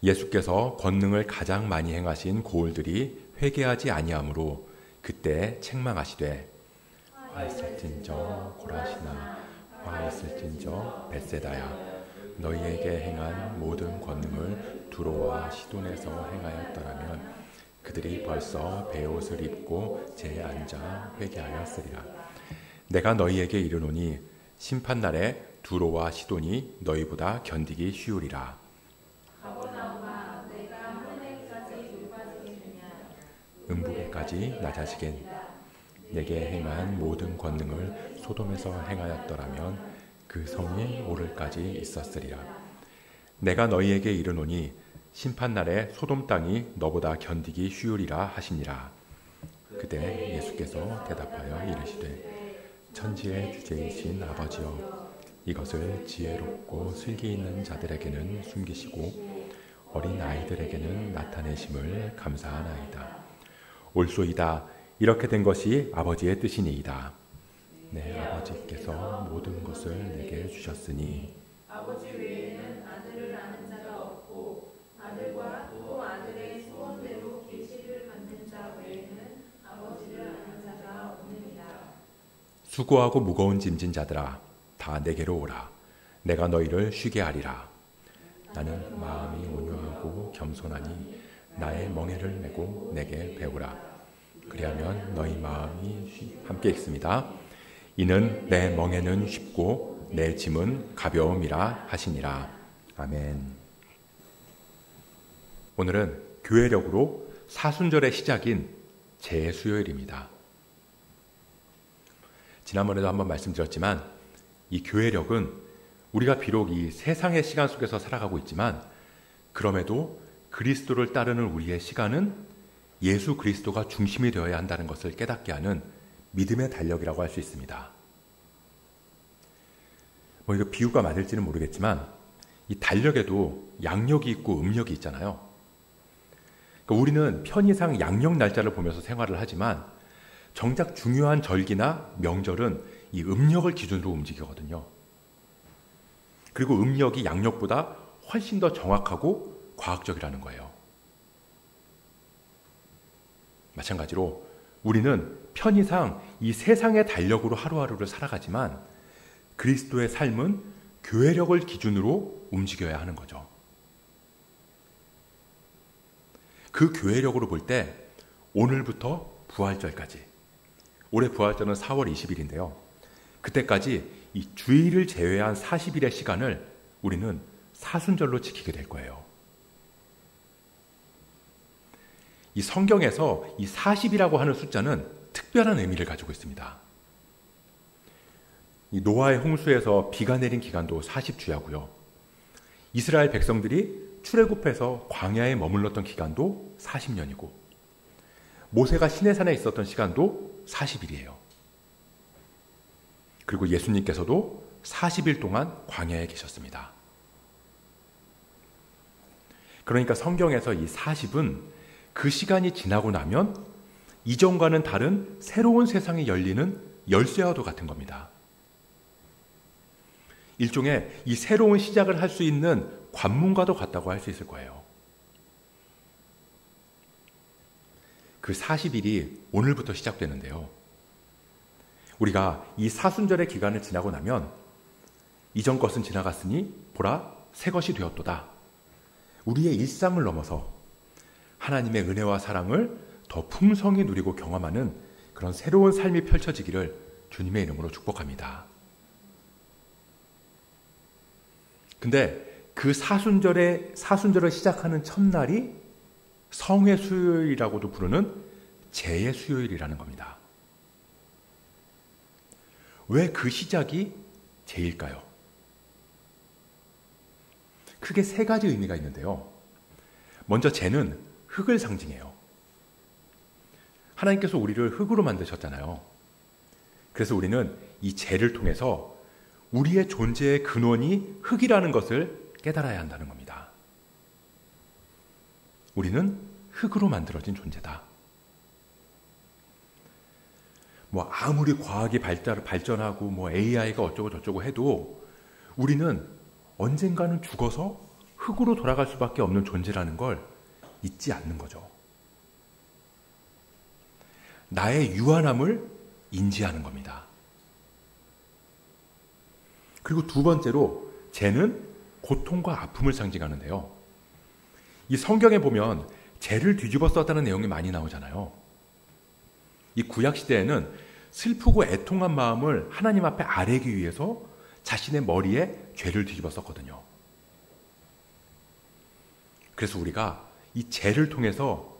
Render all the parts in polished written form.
예수께서 권능을 가장 많이 행하신 고을들이 회개하지 아니하므로 그때 책망하시되 화 있을진저 고라시나 화 있을진저 벳세다야 너희에게 행한 모든 권능을 두로와 시돈에서 행하였더라면 그들이 벌써 베옷을 입고 제 앉아 회개하였으리라. 내가 너희에게 이르노니 심판날에 두로와 시돈이 너희보다 견디기 쉬우리라. 음부에까지 낮아지겠느냐. 내게 행한 모든 권능을 소돔에서 행하였더라면 그 성이 오를까지 있었으리라. 내가 너희에게 이르노니 심판날에 소돔 땅이 너보다 견디기 쉬우리라 하시니라. 그때 예수께서 대답하여 이르시되 천지의 주제이신 아버지여 이것을 지혜롭고 슬기 있는 자들에게는 숨기시고 어린 아이들에게는 나타내심을 감사하나이다. 옳소이다. 이렇게 된 것이 아버지의 뜻이니이다. 내 아버지께서 모든 것을 내게 주셨으니 아버지 외에는 아들을 아는 자가 없고 아들과 또 아들의 소원대로 계시를 받는 자 외에는 아버지를 아는 자가 없느니라. 수고하고 무거운 짐진 자들아 다 내게로 오라. 내가 너희를 쉬게 하리라. 나는 마음이 온유하고 겸손하니 나의 멍에를 메고 내게 배우라. 그리하면 너희 마음이 함께 읽습니다. 이는 내 멍에는 쉽고 내 짐은 가벼움이라 하시니라. 아멘. 오늘은 교회력으로 사순절의 시작인 재수요일입니다. 지난번에도 한번 말씀드렸지만 이 교회력은 우리가 비록 이 세상의 시간 속에서 살아가고 있지만 그럼에도 그리스도를 따르는 우리의 시간은 예수 그리스도가 중심이 되어야 한다는 것을 깨닫게 하는 믿음의 달력이라고 할 수 있습니다. 이거 비유가 맞을지는 모르겠지만 이 달력에도 양력이 있고 음력이 있잖아요. 그러니까 우리는 편의상 양력 날짜를 보면서 생활을 하지만 정작 중요한 절기나 명절은 이 음력을 기준으로 움직이거든요. 그리고 음력이 양력보다 훨씬 더 정확하고 과학적이라는 거예요. 마찬가지로 우리는 편의상 이 세상의 달력으로 하루하루를 살아가지만 그리스도의 삶은 교회력을 기준으로 움직여야 하는 거죠. 그 교회력으로 볼 때 오늘부터 부활절까지, 올해 부활절은 4월 20일인데요. 그때까지 이 주일을 제외한 40일의 시간을 우리는 사순절로 지키게 될 거예요. 이 성경에서 이 40이라고 하는 숫자는 특별한 의미를 가지고 있습니다. 이 노아의 홍수에서 비가 내린 기간도 40주야고요. 이스라엘 백성들이 출애굽해서 광야에 머물렀던 기간도 40년이고 모세가 시내산에 있었던 시간도 40일이에요. 그리고 예수님께서도 40일 동안 광야에 계셨습니다. 그러니까 성경에서 이 40은 그 시간이 지나고 나면 이전과는 다른 새로운 세상이 열리는 열쇠와도 같은 겁니다. 일종의 이 새로운 시작을 할 수 있는 관문과도 같다고 할 수 있을 거예요. 그 40일이 오늘부터 시작되는데요. 우리가 이 사순절의 기간을 지나고 나면 이전 것은 지나갔으니 보라 새 것이 되었도다. 우리의 일상을 넘어서 하나님의 은혜와 사랑을 더 풍성히 누리고 경험하는 그런 새로운 삶이 펼쳐지기를 주님의 이름으로 축복합니다. 근데 그 사순절을 시작하는 첫날이 성의 수요일이라고도 부르는 재의 수요일이라는 겁니다. 왜 그 시작이 재일까요? 크게 세 가지 의미가 있는데요. 먼저 재는 흙을 상징해요. 하나님께서 우리를 흙으로 만드셨잖아요. 그래서 우리는 이 재를 통해서 우리의 존재의 근원이 흙이라는 것을 깨달아야 한다는 겁니다. 우리는 흙으로 만들어진 존재다. 아무리 과학이 발전하고 AI가 어쩌고 저쩌고 해도 우리는 언젠가는 죽어서 흙으로 돌아갈 수밖에 없는 존재라는 걸 잊지 않는 거죠. 나의 유한함을 인지하는 겁니다. 그리고 두 번째로 죄는 고통과 아픔을 상징하는데요. 이 성경에 보면 죄를 뒤집어 썼다는 내용이 많이 나오잖아요. 이 구약시대에는 슬프고 애통한 마음을 하나님 앞에 아뢰기 위해서 자신의 머리에 죄를 뒤집어 썼거든요. 그래서 우리가 이 죄를 통해서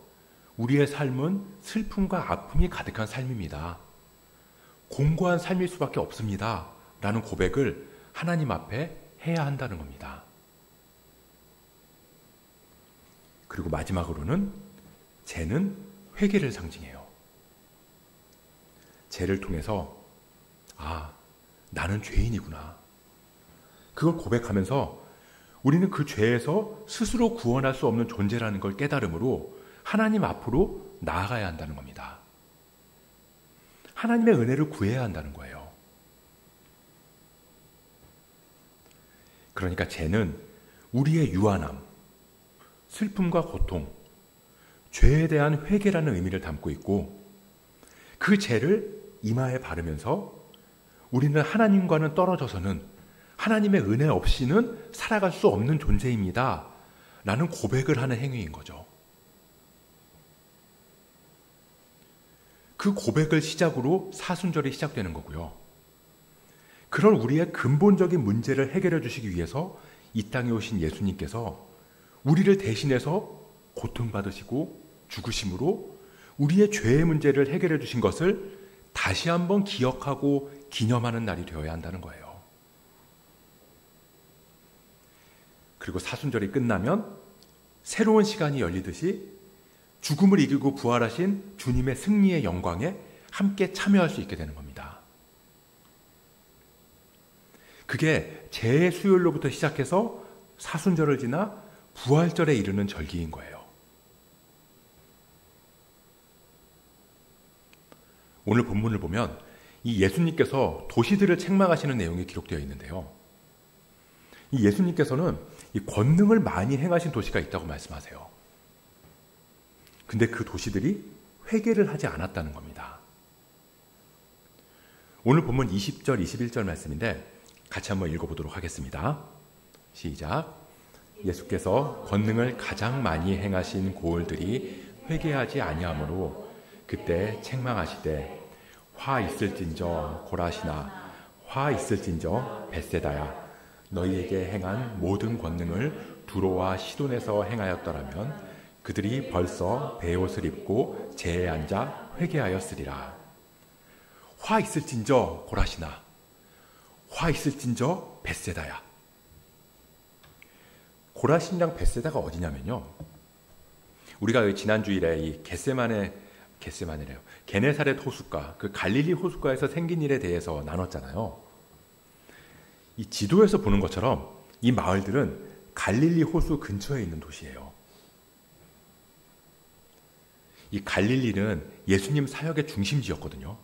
우리의 삶은 슬픔과 아픔이 가득한 삶입니다. 공고한 삶일 수밖에 없습니다. 라는 고백을 하나님 앞에 해야 한다는 겁니다. 그리고 마지막으로는 죄는 회개를 상징해요. 죄를 통해서 나는 죄인이구나. 그걸 고백하면서 우리는 그 죄에서 스스로 구원할 수 없는 존재라는 걸 깨달음으로 하나님 앞으로 나아가야 한다는 겁니다. 하나님의 은혜를 구해야 한다는 거예요. 그러니까 죄는 우리의 유한함, 슬픔과 고통, 죄에 대한 회개라는 의미를 담고 있고 그 죄를 이마에 바르면서 우리는 하나님과는 떨어져서는 하나님의 은혜 없이는 살아갈 수 없는 존재입니다. 라는 고백을 하는 행위인 거죠. 그 고백을 시작으로 사순절이 시작되는 거고요. 그런 우리의 근본적인 문제를 해결해 주시기 위해서 이 땅에 오신 예수님께서 우리를 대신해서 고통받으시고 죽으심으로 우리의 죄의 문제를 해결해 주신 것을 다시 한번 기억하고 기념하는 날이 되어야 한다는 거예요. 그리고 사순절이 끝나면 새로운 시간이 열리듯이 죽음을 이기고 부활하신 주님의 승리의 영광에 함께 참여할 수 있게 되는 겁니다. 그게 죄의 수요일로부터 시작해서 사순절을 지나 부활절에 이르는 절기인 거예요. 오늘 본문을 보면 이 예수님께서 도시들을 책망하시는 내용이 기록되어 있는데요. 이 예수님께서는 이 권능을 많이 행하신 도시가 있다고 말씀하세요. 근데 그 도시들이 회개를 하지 않았다는 겁니다. 오늘 본문 20절, 21절 말씀인데 같이 한번 읽어보도록 하겠습니다. 시작. 예수께서 권능을 가장 많이 행하신 고을들이 회개하지 아니하므로 그때 책망하시되 화 있을진저 고라시나 화 있을진저 벳세다야 너희에게 행한 모든 권능을 두로와 시돈에서 행하였더라면 그들이 벌써 베옷을 입고 재에 앉아 회개하였으리라. 화 있을진저 고라시나 화 있을진저 벳세다야. 고라신이랑 벳세다가 어디냐면요. 우리가 지난 주일에 이 겟세마네래요. 게네사렛 호숫가, 그 갈릴리 호숫가에서 생긴 일에 대해서 나눴잖아요. 이 지도에서 보는 것처럼 이 마을들은 갈릴리 호수 근처에 있는 도시예요. 이 갈릴리는 예수님 사역의 중심지였거든요.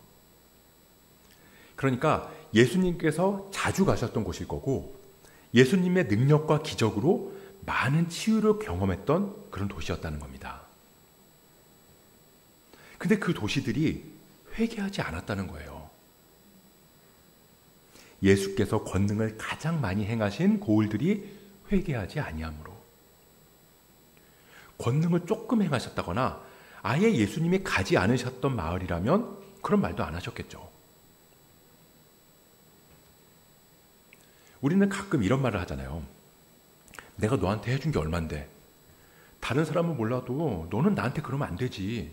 그러니까 예수님께서 자주 가셨던 곳일 거고 예수님의 능력과 기적으로 많은 치유를 경험했던 그런 도시였다는 겁니다. 근데 그 도시들이 회개하지 않았다는 거예요. 예수께서 권능을 가장 많이 행하신 고을들이 회개하지 아니하므로. 권능을 조금 행하셨다거나 아예 예수님이 가지 않으셨던 마을이라면 그런 말도 안 하셨겠죠. 우리는 가끔 이런 말을 하잖아요. 내가 너한테 해준 게 얼만데 다른 사람은 몰라도 너는 나한테 그러면 안 되지.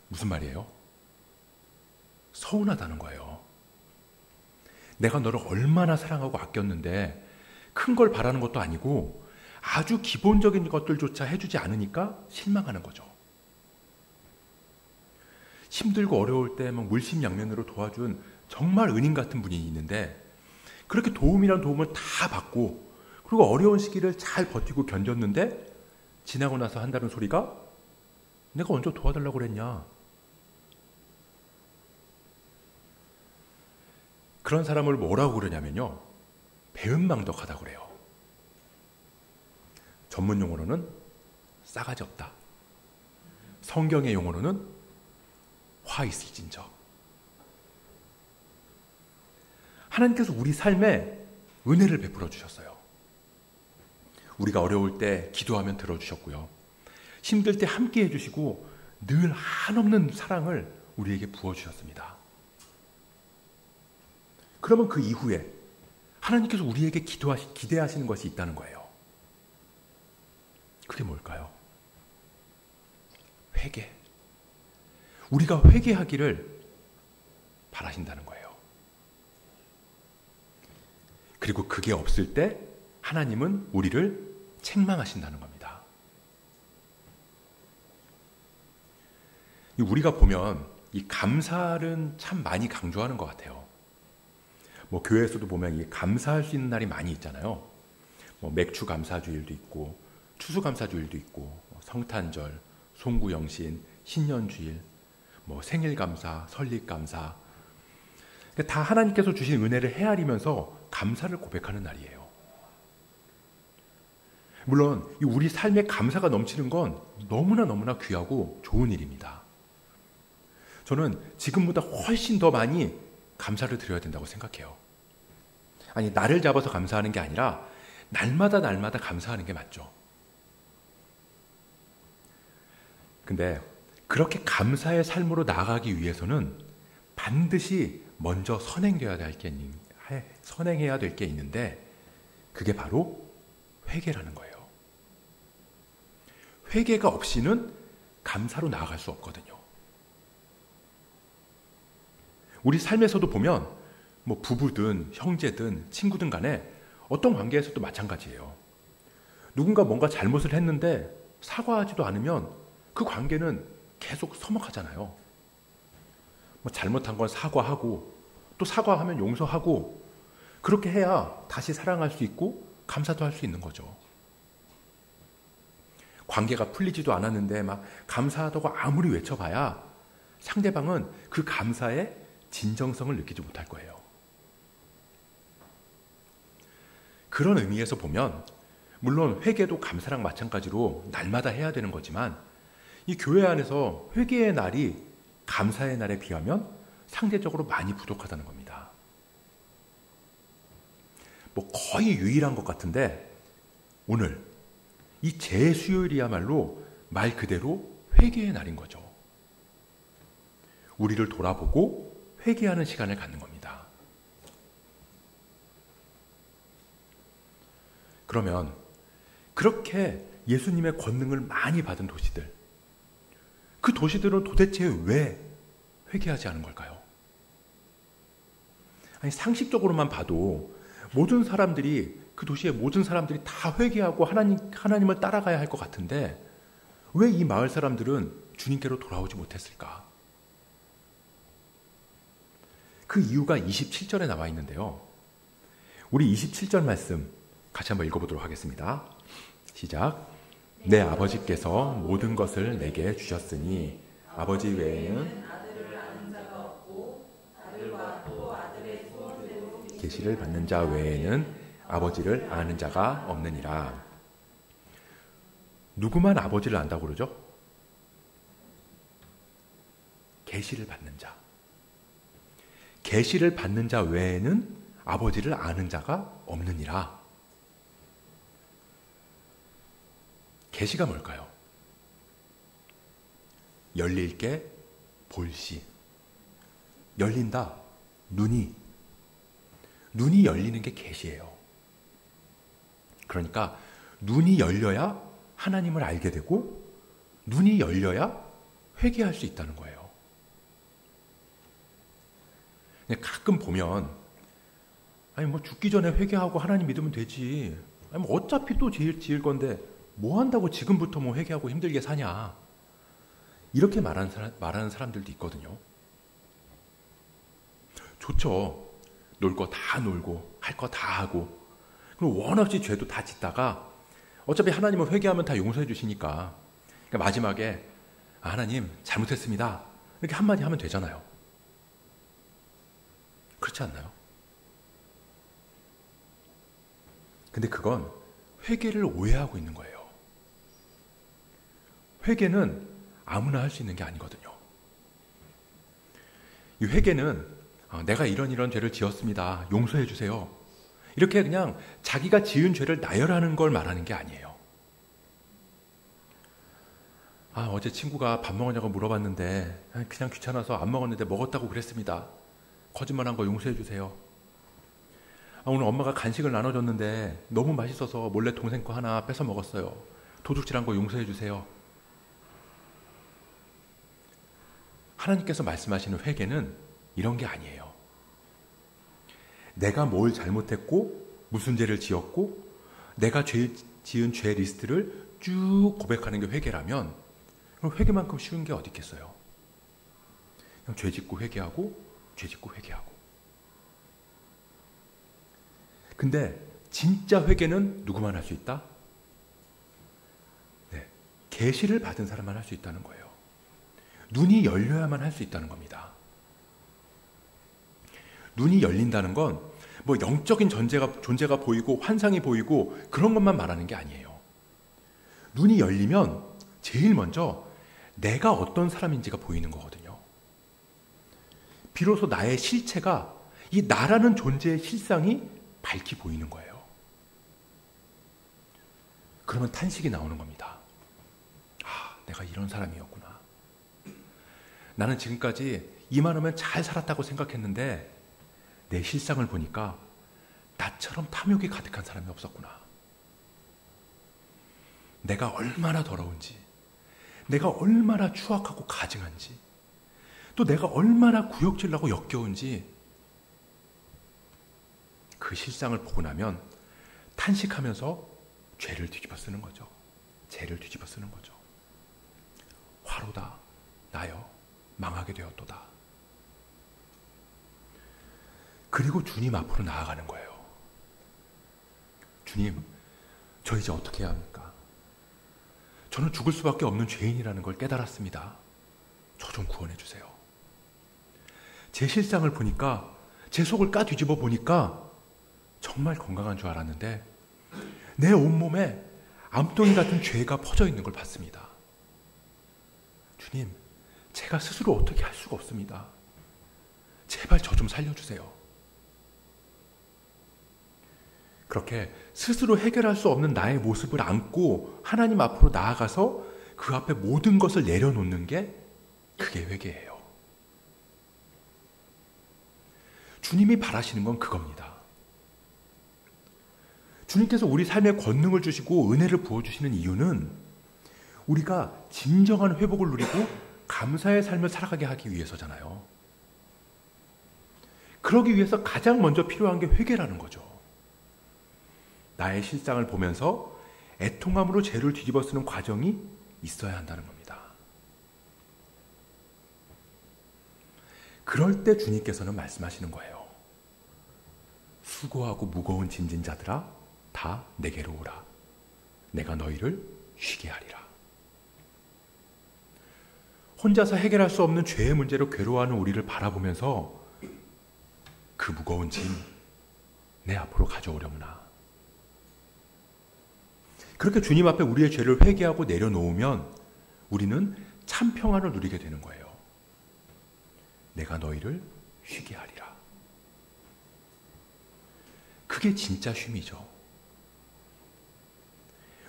무슨 말이에요? 서운하다는 거예요. 내가 너를 얼마나 사랑하고 아꼈는데 큰 걸 바라는 것도 아니고 아주 기본적인 것들조차 해주지 않으니까 실망하는 거죠. 힘들고 어려울 때 막 물심양면으로 도와준 정말 은인 같은 분이 있는데 그렇게 도움이란 도움을 다 받고 그리고 어려운 시기를 잘 버티고 견뎠는데 지나고 나서 한다는 소리가 내가 언제 도와달라고 그랬냐. 그런 사람을 뭐라고 그러냐면요. 배은망덕하다고 그래요. 전문 용어로는 싸가지 없다. 성경의 용어로는 화 있을진저. 하나님께서 우리 삶에 은혜를 베풀어 주셨어요. 우리가 어려울 때 기도하면 들어주셨고요. 힘들 때 함께 해주시고 늘 한없는 사랑을 우리에게 부어주셨습니다. 그러면 그 이후에 하나님께서 우리에게 기대하시는 것이 있다는 거예요. 그게 뭘까요? 회개. 우리가 회개하기를 바라신다는 거예요. 그리고 그게 없을 때 하나님은 우리를 책망하신다는 겁니다. 우리가 보면 이 감사는 참 많이 강조하는 것 같아요. 뭐 교회에서도 보면 이 감사할 수 있는 날이 많이 있잖아요. 뭐 맥주 감사주일도 있고 추수 감사주일도 있고 뭐 성탄절, 송구영신, 신년주일, 뭐 생일 감사, 설립 감사. 다 하나님께서 주신 은혜를 헤아리면서 감사를 고백하는 날이에요. 물론 우리 삶에 감사가 넘치는 건 너무나 귀하고 좋은 일입니다. 저는 지금보다 훨씬 더 많이 감사를 드려야 된다고 생각해요. 아니, 날을 잡아서 감사하는 게 아니라 날마다 감사하는 게 맞죠. 근데 그렇게 감사의 삶으로 나아가기 위해서는 반드시 먼저 선행해야 될 게 있는데 그게 바로 회개라는 거예요. 회개가 없이는 감사로 나아갈 수 없거든요. 우리 삶에서도 보면 뭐 부부든 형제든 친구든 간에 어떤 관계에서도 마찬가지예요. 누군가 뭔가 잘못을 했는데 사과하지도 않으면 그 관계는 계속 서먹하잖아요. 뭐 잘못한 건 사과하고 또 사과하면 용서하고 그렇게 해야 다시 사랑할 수 있고 감사도 할 수 있는 거죠. 관계가 풀리지도 않았는데 막 감사하다고 아무리 외쳐봐야 상대방은 그 감사의 진정성을 느끼지 못할 거예요. 그런 의미에서 보면 물론 회개도 감사랑 마찬가지로 날마다 해야 되는 거지만 이 교회 안에서 회개의 날이 감사의 날에 비하면 상대적으로 많이 부족하다는 겁니다. 뭐 거의 유일한 것 같은데 오늘 이 재수요일이야말로 말 그대로 회개의 날인 거죠. 우리를 돌아보고 회개하는 시간을 갖는 겁니다. 그러면 그렇게 예수님의 권능을 많이 받은 도시들, 그 도시들은 도대체 왜 회개하지 않은 걸까요? 아니, 상식적으로만 봐도 모든 사람들이 그 도시의 모든 사람들이 다 회개하고 하나님을 따라가야 할 것 같은데 왜 이 마을 사람들은 주님께로 돌아오지 못했을까? 그 이유가 27절에 나와 있는데요. 우리 27절 말씀 같이 한번 읽어보도록 하겠습니다. 시작. 내 아버지께서 모든 것을 내게 주셨으니 아버지 외에는 아들을 아는 자가 없고 아들과 또 아들의 소원대로 계시를 받는 자 외에는 아버지를 아는 자가 없느니라. 누구만 아버지를 안다고 그러죠? 계시를 받는 자. 계시를 받는 자 외에는 아버지를 아는 자가 없느니라. 계시가 뭘까요? 열릴 게 볼시. 열린다. 눈이 열리는 게 계시예요. 그러니까 눈이 열려야 하나님을 알게 되고 눈이 열려야 회개할 수 있다는 거예요. 가끔 보면 아니 뭐 죽기 전에 회개하고 하나님 믿으면 되지. 아니 뭐 어차피 또 지을 건데 뭐 한다고 지금부터 뭐 회개하고 힘들게 사냐. 이렇게 말하는 사람들도 있거든요. 좋죠. 놀 거 다 놀고 할 거 다 하고 그리고 원 없이 죄도 다 짓다가 어차피 하나님은 회개하면 다 용서해 주시니까 그러니까 마지막에 하나님 잘못했습니다. 이렇게 한마디 하면 되잖아요. 그렇지 않나요? 근데 그건 회개를 오해하고 있는 거예요. 회개는 아무나 할 수 있는 게 아니거든요. 이 회개는 내가 이런 죄를 지었습니다. 용서해 주세요. 이렇게 그냥 자기가 지은 죄를 나열하는 걸 말하는 게 아니에요. 어제 친구가 밥 먹었냐고 물어봤는데 그냥 귀찮아서 안 먹었는데 먹었다고 그랬습니다. 거짓말한 거 용서해 주세요. 오늘 엄마가 간식을 나눠줬는데 너무 맛있어서 몰래 동생 거 하나 뺏어 먹었어요. 도둑질한 거 용서해 주세요. 하나님께서 말씀하시는 회개는 이런 게 아니에요. 내가 뭘 잘못했고 무슨 죄를 지었고 내가 지은 죄 리스트를 쭉 고백하는 게 회개라면 그럼 회개만큼 쉬운 게 어디 있겠어요? 그냥 죄 짓고 회개하고 죄 짓고 회개하고. 근데 진짜 회개는 누구만 할 수 있다? 네, 계시를 받은 사람만 할 수 있다는 거예요. 눈이 열려야만 할 수 있다는 겁니다. 눈이 열린다는 건 뭐 영적인 존재가 보이고 환상이 보이고 그런 것만 말하는 게 아니에요. 눈이 열리면 제일 먼저 내가 어떤 사람인지가 보이는 거거든요. 비로소 나의 실체가 이 나라는 존재의 실상이 밝히 보이는 거예요. 그러면 탄식이 나오는 겁니다. 내가 이런 사람이었구나. 나는 지금까지 이만하면 잘 살았다고 생각했는데 내 실상을 보니까 나처럼 탐욕이 가득한 사람이 없었구나. 내가 얼마나 더러운지, 내가 얼마나 추악하고 가증한지, 또 내가 얼마나 구역질나고 역겨운지 그 실상을 보고 나면 탄식하면서 죄를 뒤집어 쓰는 거죠. 죄를 뒤집어 쓰는 거죠. 화로다 나여 망하게 되었도다. 그리고 주님 앞으로 나아가는 거예요. 주님, 저 이제 어떻게 해야 합니까? 저는 죽을 수밖에 없는 죄인이라는 걸 깨달았습니다. 저 좀 구원해 주세요. 제 실상을 보니까, 제 속을 뒤집어 보니까 정말 건강한 줄 알았는데 내 온몸에 암덩이 같은 죄가 퍼져 있는 걸 봤습니다. 주님, 제가 스스로 어떻게 할 수가 없습니다. 제발 저 좀 살려주세요. 그렇게 스스로 해결할 수 없는 나의 모습을 안고 하나님 앞으로 나아가서 그 앞에 모든 것을 내려놓는 게 그게 회개예요. 주님이 바라시는 건 그겁니다. 주님께서 우리 삶에 권능을 주시고 은혜를 부어주시는 이유는 우리가 진정한 회복을 누리고 감사의 삶을 살아가게 하기 위해서잖아요. 그러기 위해서 가장 먼저 필요한 게 회개라는 거죠. 나의 실상을 보면서 애통함으로 죄를 뒤집어 쓰는 과정이 있어야 한다는 겁니다. 그럴 때 주님께서는 말씀하시는 거예요. 수고하고 무거운 짐진 자들아 다 내게로 오라. 내가 너희를 쉬게 하리라. 혼자서 해결할 수 없는 죄의 문제로 괴로워하는 우리를 바라보면서 그 무거운 짐 내 앞으로 가져오려무나. 그렇게 주님 앞에 우리의 죄를 회개하고 내려놓으면 우리는 참 평안을 누리게 되는 거예요. 내가 너희를 쉬게 하리라. 그게 진짜 쉼이죠.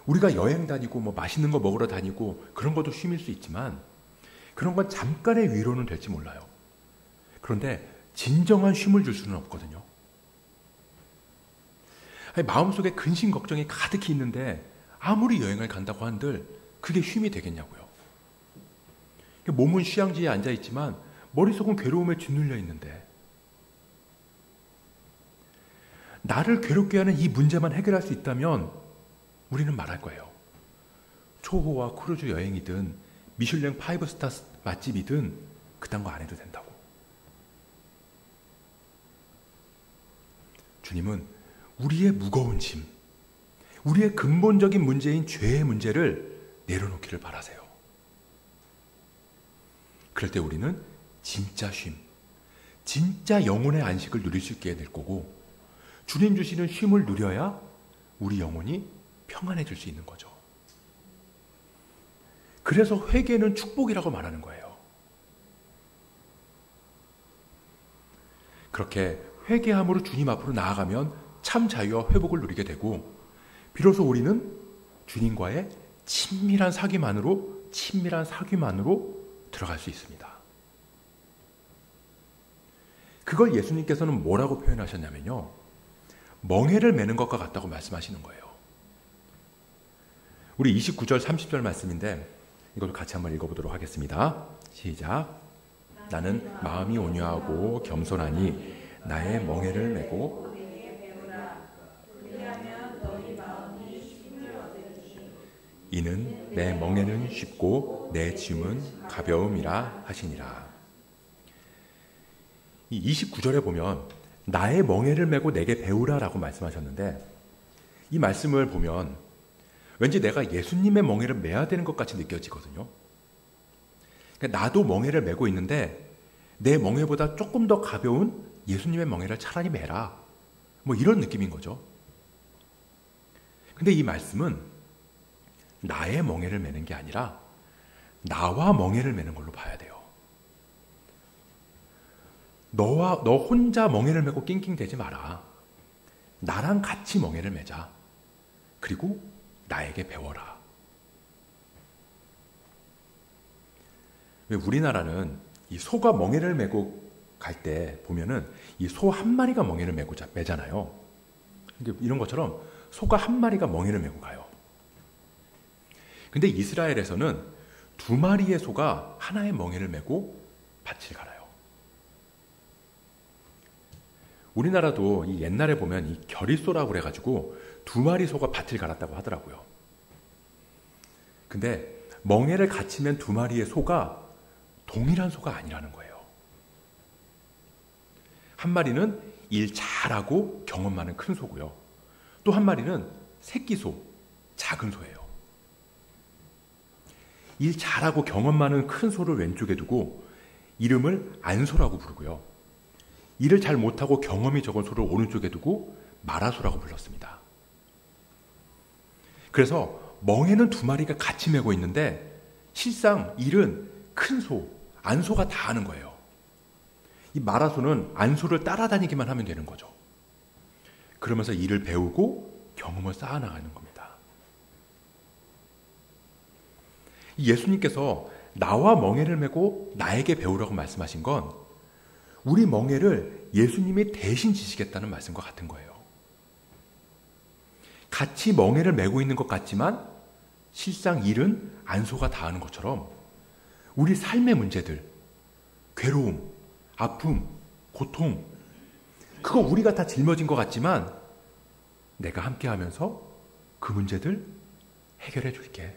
우리가 여행 다니고 맛있는 거 먹으러 다니고 그런 것도 쉼일 수 있지만 그런 건 잠깐의 위로는 될지 몰라요. 그런데 진정한 쉼을 줄 수는 없거든요. 마음속에 근심 걱정이 가득히 있는데 아무리 여행을 간다고 한들 그게 쉼이 되겠냐고요. 몸은 휴양지에 앉아있지만 머릿속은 괴로움에 짓눌려 있는데 나를 괴롭게 하는 이 문제만 해결할 수 있다면 우리는 말할 거예요. 초호화 크루즈 여행이든 미슐랭 5스타 맛집이든 그딴 거 안 해도 된다고. 주님은 우리의 무거운 짐, 우리의 근본적인 문제인 죄의 문제를 내려놓기를 바라세요. 그럴 때 우리는 진짜 쉼, 진짜 영혼의 안식을 누릴 수 있게 될 거고 주님 주시는 쉼을 누려야 우리 영혼이 평안해질 수 있는 거죠. 그래서 회개는 축복이라고 말하는 거예요. 그렇게 회개함으로 주님 앞으로 나아가면 참 자유와 회복을 누리게 되고 비로소 우리는 주님과의 친밀한 사귐만으로 들어갈 수 있습니다. 그걸 예수님께서는 뭐라고 표현하셨냐면요. 멍에를 매는 것과 같다고 말씀하시는 거예요. 우리 29절 30절 말씀인데 이것도 같이 한번 읽어보도록 하겠습니다. 시작. 나는 마음이 온유하고 겸손하니 나의 멍에를 메고 이는 내 멍에는 쉽고 내 짐은 가벼움이라 하시니라. 이 29절에 보면 나의 멍에를 메고 내게 배우라 라고 말씀하셨는데 이 말씀을 보면 왠지 내가 예수님의 멍에를 메야 되는 것 같이 느껴지거든요. 그러니까 나도 멍에를 메고 있는데 내 멍에보다 조금 더 가벼운 예수님의 멍에를 차라리 메라. 뭐 이런 느낌인 거죠. 근데 이 말씀은 나의 멍에를 메는 게 아니라 나와 멍에를 메는 걸로 봐야 돼요. 너 혼자 멍에를 메고 낑낑대지 마라. 나랑 같이 멍에를 메자. 그리고 나에게 배워라. 왜 우리나라는 이 소가 멍에를 메고 갈 때 보면은 이 소 한 마리가 멍에를 매잖아요. 이런 것처럼 소가 한 마리가 멍에를 메고 가요. 근데 이스라엘에서는 두 마리의 소가 하나의 멍에를 메고 밭을 갈아요. 우리나라도 이 옛날에 보면 이 결의소라고 그래가지고 두 마리 소가 밭을 갈았다고 하더라고요. 근데 멍에를 같이 맨 두 마리의 소가 동일한 소가 아니라는 거예요. 한 마리는 일 잘하고 경험 많은 큰 소고요. 또 한 마리는 새끼 소, 작은 소예요. 일 잘하고 경험 많은 큰 소를 왼쪽에 두고 이름을 안소라고 부르고요. 일을 잘 못하고 경험이 적은 소를 오른쪽에 두고 마라소라고 불렀습니다. 그래서 멍에는 두 마리가 같이 메고 있는데 실상 일은 큰 소, 안소가 다 하는 거예요. 이 마라소는 안소를 따라다니기만 하면 되는 거죠. 그러면서 일을 배우고 경험을 쌓아나가는 겁니다. 예수님께서 나와 멍에를 메고 나에게 배우라고 말씀하신 건 우리 멍에를 예수님이 대신 지시겠다는 말씀과 같은 거예요. 같이 멍에를 메고 있는 것 같지만 실상 일은 안소가 다 하는 것처럼 우리 삶의 문제들, 괴로움, 아픔, 고통, 그거 우리가 다 짊어진 것 같지만 내가 함께 하면서 그 문제들 해결해 줄게.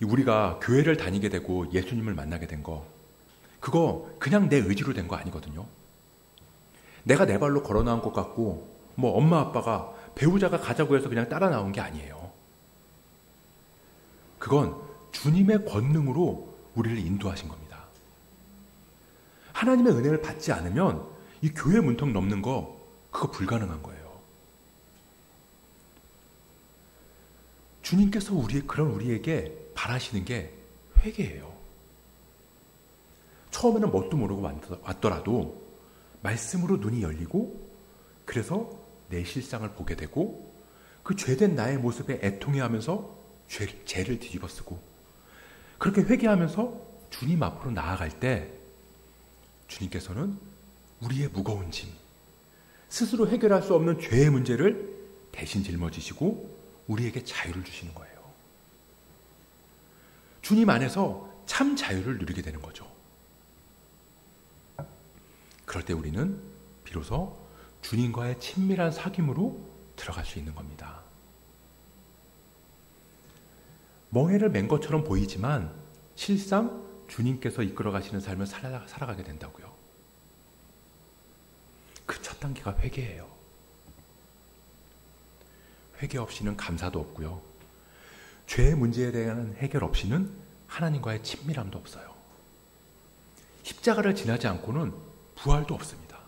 우리가 교회를 다니게 되고 예수님을 만나게 된 거, 그거 그냥 내 의지로 된 거 아니거든요. 내가 내 발로 걸어 나온 것 같고 뭐 엄마 아빠가 배우자가 가자고 해서 그냥 따라 나온 게 아니에요. 그건 주님의 권능으로 우리를 인도하신 겁니다. 하나님의 은혜를 받지 않으면 이 교회 문턱 넘는 거 그거 불가능한 거예요. 주님께서 그런 우리에게 바라시는 게 회개예요. 처음에는 뭣도 모르고 왔더라도 말씀으로 눈이 열리고 그래서 내 실상을 보게 되고 그 죄된 나의 모습에 애통해하면서 죄를 뒤집어 쓰고 그렇게 회개하면서 주님 앞으로 나아갈 때 주님께서는 우리의 무거운 짐, 스스로 해결할 수 없는 죄의 문제를 대신 짊어지시고 우리에게 자유를 주시는 거예요. 주님 안에서 참 자유를 누리게 되는 거죠. 그럴 때 우리는 비로소 주님과의 친밀한 사귐으로 들어갈 수 있는 겁니다. 멍에를 맨 것처럼 보이지만 실상 주님께서 이끌어 가시는 삶을 살아가게 된다고요. 그 첫 단계가 회개예요. 회개 없이는 감사도 없고요. 죄의 문제에 대한 해결 없이는 하나님과의 친밀함도 없어요. 십자가를 지나지 않고는 부활도 없습니다.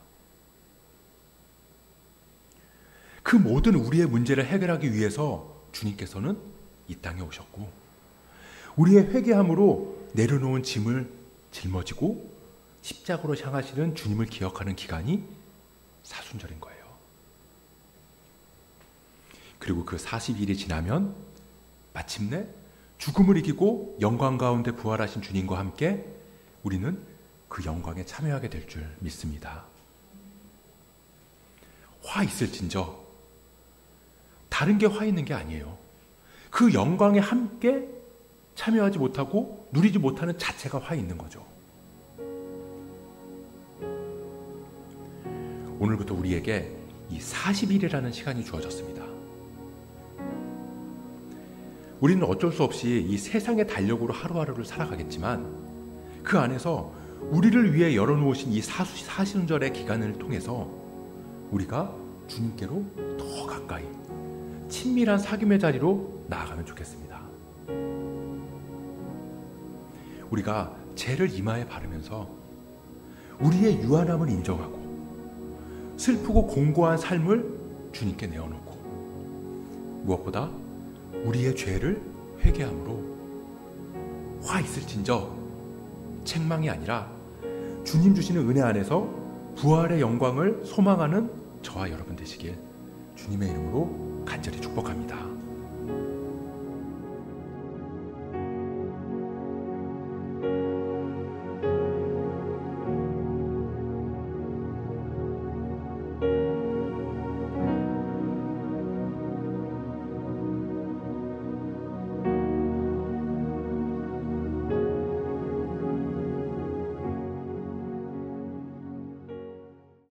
그 모든 우리의 문제를 해결하기 위해서 주님께서는 이 땅에 오셨고, 우리의 회개함으로 내려놓은 짐을 짊어지고 십자가로 향하시는 주님을 기억하는 기간이 사순절인 거예요. 그리고 그 40일이 지나면 마침내 죽음을 이기고 영광 가운데 부활하신 주님과 함께 우리는 그 영광에 참여하게 될 줄 믿습니다. 화 있을진저, 다른 게 화 있는 게 아니에요. 그 영광에 함께 참여하지 못하고 누리지 못하는 자체가 화 있는 거죠. 오늘부터 우리에게 이 40일이라는 시간이 주어졌습니다. 우리는 어쩔 수 없이 이 세상의 달력으로 하루하루를 살아가겠지만 그 안에서 우리를 위해 열어놓으신 이 사순절의 기간을 통해서 우리가 주님께로 더 가까이 친밀한 사귐의 자리로 나아가면 좋겠습니다. 우리가 죄를 이마에 바르면서 우리의 유한함을 인정하고 슬프고 공고한 삶을 주님께 내어놓고 무엇보다 우리의 죄를 회개함으로 화 있을진저 책망이 아니라 주님 주시는 은혜 안에서 부활의 영광을 소망하는 저와 여러분 되시길 주님의 이름으로 간절히 축복합니다.